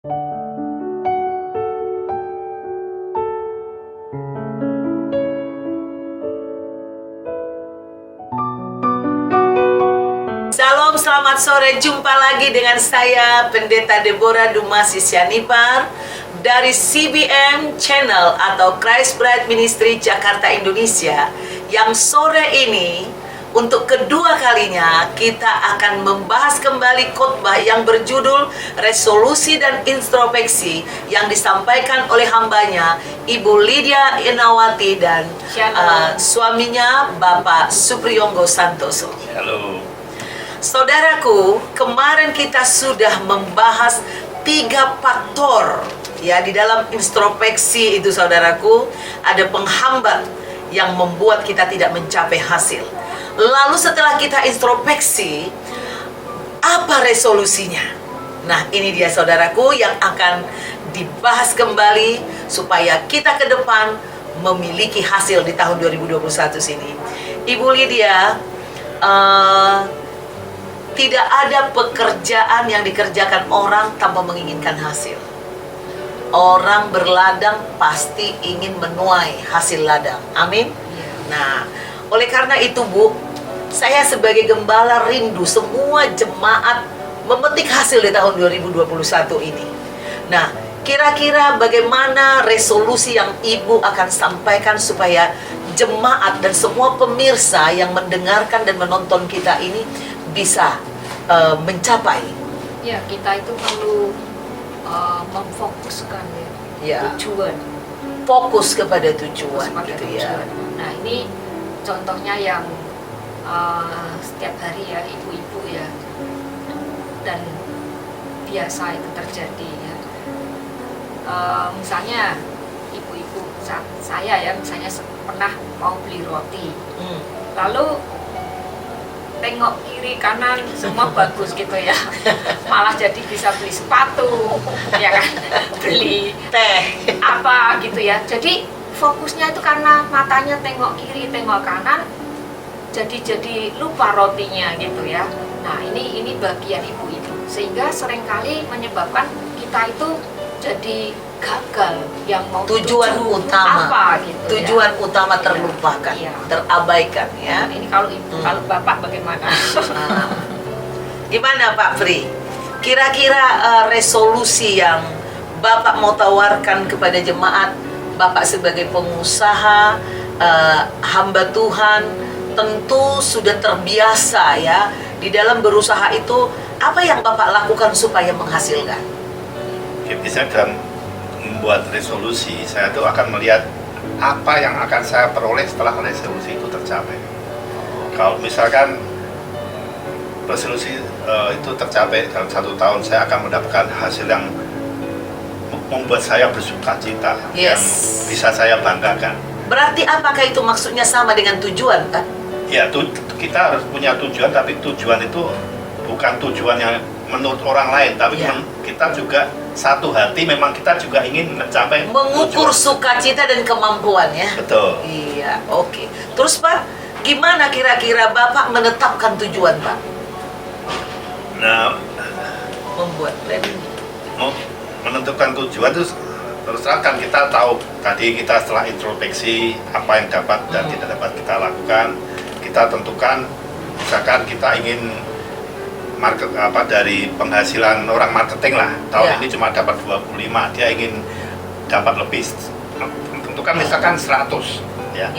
Shalom, selamat sore. Jumpa lagi dengan saya, Pendeta Deborah Dumasi Sianipar dari CBM Channel atau Christ Bride Ministry Jakarta, Indonesia. Yang sore ini, untuk kedua kalinya, kita akan membahas kembali khotbah yang berjudul Resolusi dan Introspeksi yang disampaikan oleh hambanya, Ibu Lydia Inawati dan suaminya, Bapak Supriyonggo Santoso. Halo. Saudaraku, kemarin kita sudah membahas 3 faktor ya di dalam introspeksi itu, saudaraku. Ada penghambat yang membuat kita tidak mencapai hasil. Lalu setelah kita introspeksi, apa resolusinya? Nah, ini dia saudaraku yang akan dibahas kembali supaya kita ke depan memiliki hasil di tahun 2021 sini. Ibu Lydia, tidak ada pekerjaan yang dikerjakan orang tanpa menginginkan hasil. Orang berladang pasti ingin menuai hasil ladang. Amin. Nah, oleh karena itu, Bu, saya sebagai gembala rindu semua jemaat memetik hasil di tahun 2021 ini. Nah, kira-kira bagaimana resolusi yang Ibu akan sampaikan supaya jemaat dan semua pemirsa yang mendengarkan dan menonton kita ini bisa mencapai? Ya, kita itu perlu memfokuskan tujuan. Fokus kepada tujuan, gitu ya. Nah, ini contohnya yang setiap hari ya, ibu-ibu ya, dan biasa itu terjadi ya. Misalnya ibu-ibu saya ya, misalnya pernah mau beli roti, lalu tengok kiri kanan semua bagus gitu ya, malah jadi bisa beli sepatu ya kan, beli teh apa gitu ya. Jadi fokusnya itu karena matanya tengok kiri tengok kanan, jadi lupa rotinya gitu ya. Nah, ini bagian ibu-ibu, sehingga seringkali menyebabkan kita itu jadi gagal yang mau tujuan utama apa gitu. Tujuan utama terlupakan, terabaikan ya. Ini kalau ibu, kalau bapak bagaimana? Gimana Pak Fri? Kira-kira resolusi yang Bapak mau tawarkan kepada jemaat, Bapak sebagai pengusaha, hamba Tuhan, tentu sudah terbiasa ya di dalam berusaha itu. Apa yang Bapak lakukan supaya menghasilkan? Biasanya dalam membuat resolusi, saya tuh akan melihat apa yang akan saya peroleh setelah resolusi itu tercapai. Kalau misalkan resolusi itu tercapai dalam 1 tahun, saya akan mendapatkan hasil yang membuat saya bersuka cita, yang bisa saya banggakan. Berarti apakah itu maksudnya sama dengan tujuan, Pak? Ya, kita harus punya tujuan, tapi tujuan itu bukan tujuan yang menurut orang lain, tapi kita juga satu hati, memang kita juga ingin mencapai mengukur tujuan. sukacita dan kemampuan ya. Betul. Iya, oke. Terus Pak, gimana kira-kira Bapak menetapkan tujuan, Pak? Nah, Membuat plan. menentukan tujuan itu terus terang kan kita tahu tadi, kita setelah introspeksi apa yang dapat dan tidak dapat kita lakukan, kita tentukan. Misalkan kita ingin dari penghasilan orang marketing lah, tahun ini cuma dapat 25, dia ingin dapat lebih, tentukan misalkan 100 ya.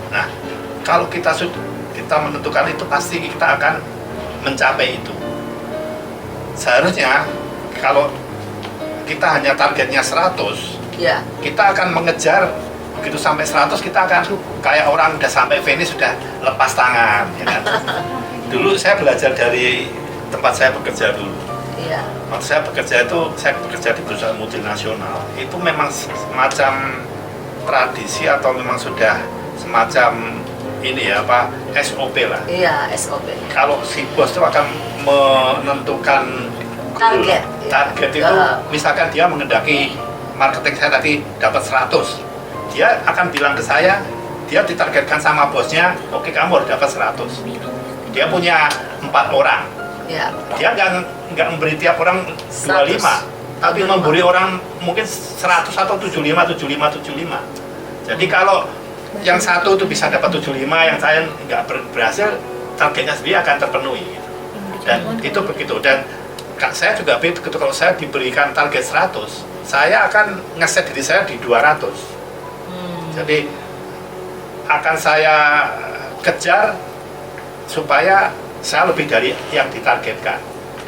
Nah, kalau kita menentukan itu, pasti kita akan mencapai itu. Seharusnya kalau kita hanya targetnya 100, kita akan mengejar begitu sampai 100, kita akan kayak orang udah sampai finish sudah lepas tangan ya kan. Dulu saya belajar dari tempat saya bekerja dulu. Waktu saya bekerja di perusahaan multinasional, itu memang semacam tradisi atau memang sudah semacam ini ya, SOP lah. Iya, SOP. Kalau si bos itu akan menentukan target itu, misalkan dia mengendaki marketing saya tadi dapat 100, dia akan bilang ke saya, dia ditargetkan sama bosnya, oke, kamu harus dapat 100. Dia punya 4 orang, Ya. Dia nggak memberi tiap orang 25, tapi memberi orang mungkin 100 atau 75. Jadi kalau yang satu itu bisa dapat 75, yang saya nggak berhasil, targetnya sendiri akan terpenuhi. Gitu. Dan itu begitu. Dan saya juga begitu, kalau saya diberikan target 100, saya akan ngeset diri saya di 200. Jadi akan saya kejar supaya saya lebih dari yang ditargetkan.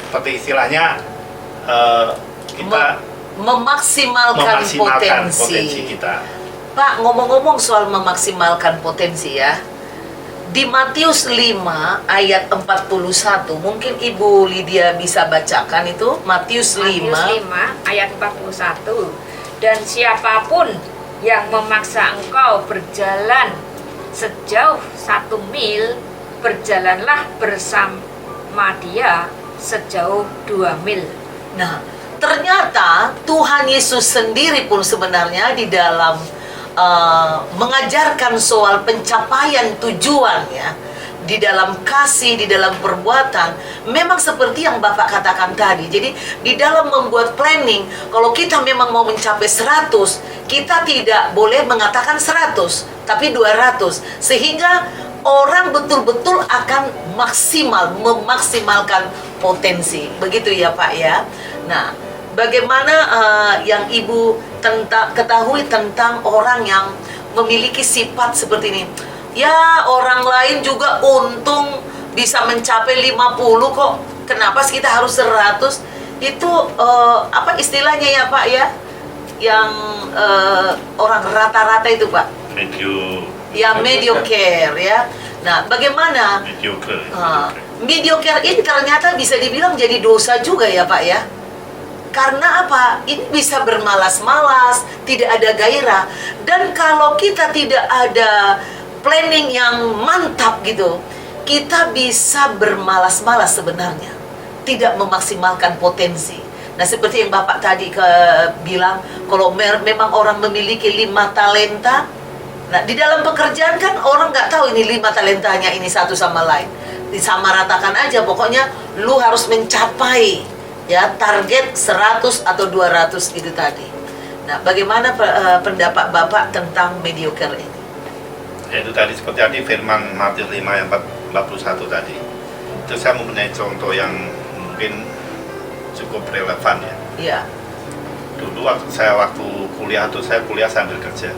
Seperti istilahnya kita memaksimalkan potensi kita. Pak, ngomong-ngomong soal memaksimalkan potensi ya, di Matius 5 ayat 41, mungkin Ibu Lydia bisa bacakan itu, Matius 5 ayat 41. Dan siapapun yang memaksa engkau berjalan sejauh 1 mil, berjalanlah bersama dia sejauh 2 mil. Nah, ternyata Tuhan Yesus sendiri pun sebenarnya di dalam mengajarkan soal pencapaian tujuan ya, di dalam kasih, di dalam perbuatan, memang seperti yang Bapak katakan tadi. Jadi di dalam membuat planning, kalau kita memang mau mencapai 100, kita tidak boleh mengatakan 100, tapi 200, sehingga orang betul-betul akan memaksimalkan potensi. Begitu ya Pak ya. Nah, bagaimana yang Ibu ketahui tentang orang yang memiliki sifat seperti ini? Ya, orang lain juga untung bisa mencapai 50 kok. Kenapa sih kita harus 100? Itu apa istilahnya ya Pak ya? Yang orang rata-rata itu Pak. Mediocre ya. Nah, bagaimana? Mediocre ini ternyata bisa dibilang jadi dosa juga ya Pak ya. Karena apa? Ini bisa bermalas-malas, tidak ada gairah. Dan kalau kita tidak ada planning yang mantap gitu, kita bisa bermalas-malas sebenarnya, tidak memaksimalkan potensi. Nah, seperti yang Bapak tadi bilang, kalau memang orang memiliki 5 talenta, nah di dalam pekerjaan kan orang nggak tahu ini 5 talentanya ini satu sama lain. Disamaratakan aja, pokoknya lu harus mencapai ya target 100 atau 200 itu tadi. Nah, bagaimana pendapat Bapak tentang mediocre ini? Ya, itu tadi seperti tadi firman Matius 5 yang 41 tadi. Itu saya mempunyai contoh yang mungkin cukup relevan ya. Iya. Dulu waktu kuliah itu saya kuliah sambil kerja.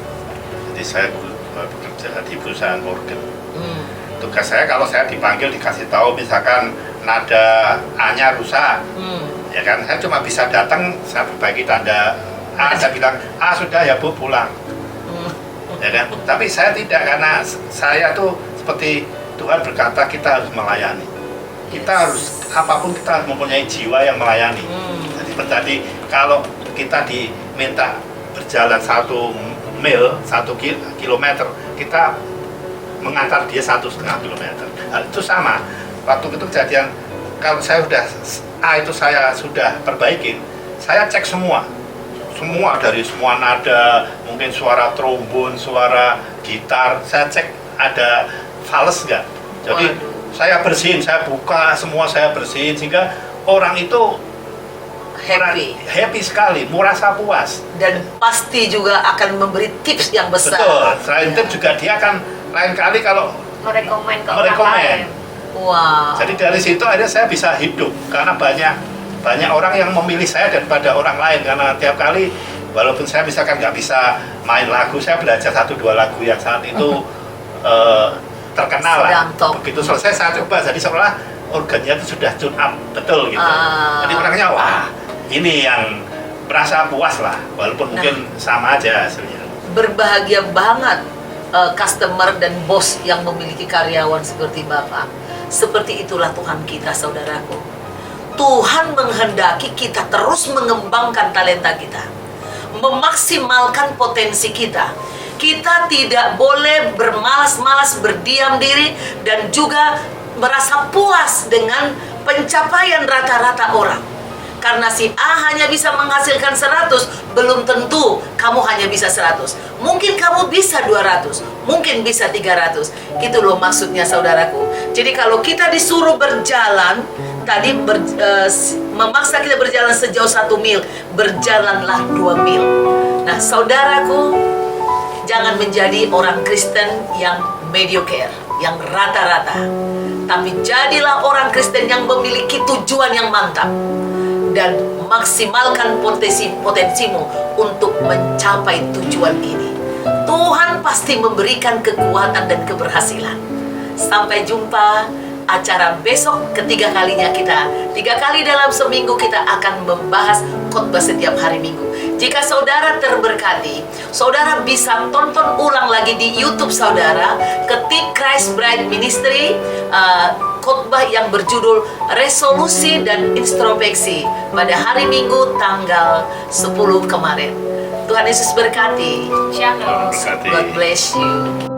Jadi saya bekerja di perusahaan Morgan. Tugas saya kalau saya dipanggil dikasih tahu misalkan nada A-nya rusak, ya kan, saya cuma bisa datang, saya perbaiki tanda A, saya bilang A sudah ya Bu, pulang, ya kan. Tapi saya tidak, karena saya tuh seperti Tuhan berkata kita harus melayani, kita harus apapun kita harus mempunyai jiwa yang melayani. Jadi seperti kalau kita diminta berjalan 1 mil, 1 kilometer, kita mengantar dia 1,5 kilometer. Nah, itu sama. Waktu itu kejadian, kalau saya sudah perbaikin, saya cek semua dari semua nada, mungkin suara trombon, suara gitar, saya cek ada fals nggak. Jadi saya bersihin, saya buka semua, saya bersihin, sehingga orang itu happy sekali, merasa puas, dan pasti juga akan memberi tips yang besar. Betul. Selain tips juga dia akan lain kali kalau merekomen ke orang lain. Wow. Jadi dari situ akhirnya saya bisa hidup, karena banyak orang yang memilih saya daripada orang lain, karena tiap kali walaupun saya misalkan nggak bisa main lagu, saya belajar 1-2 lagu yang saat itu terkenal lah. Begitu selesai saya coba, jadi seolah organnya itu sudah tune up betul gitu. Jadi orangnya wah, ini yang merasa puas lah, walaupun mungkin sama aja hasilnya. Berbahagia banget customer dan bos yang memiliki karyawan seperti Bapak. Seperti itulah Tuhan kita, saudaraku. Tuhan menghendaki kita terus mengembangkan talenta kita, memaksimalkan potensi kita. Kita tidak boleh bermalas-malas, berdiam diri, dan juga merasa puas dengan pencapaian rata-rata orang. Karena si A hanya bisa menghasilkan 100, belum tentu kamu hanya bisa 100. Mungkin kamu bisa 200, mungkin bisa 300. Itu loh maksudnya, saudaraku. Jadi kalau kita disuruh berjalan tadi memaksa kita berjalan sejauh 1 mil, berjalanlah 2 mil. Nah, saudaraku, jangan menjadi orang Kristen yang mediocre, yang rata-rata. Tapi jadilah orang Kristen yang memiliki tujuan yang mantap. Dan maksimalkan potensimu untuk mencapai tujuan ini. Tuhan pasti memberikan kekuatan dan keberhasilan. Sampai jumpa acara besok, ketiga kalinya kita. 3 kali dalam seminggu kita akan membahas khotbah setiap hari Minggu. Jika saudara terberkati, saudara bisa tonton ulang lagi di YouTube saudara, ketik Christ Bride Ministry, khotbah yang berjudul Resolusi dan Introspeksi pada hari Minggu tanggal 10 kemarin. Tuhan Yesus berkati. Shalom. Berkati. God bless you.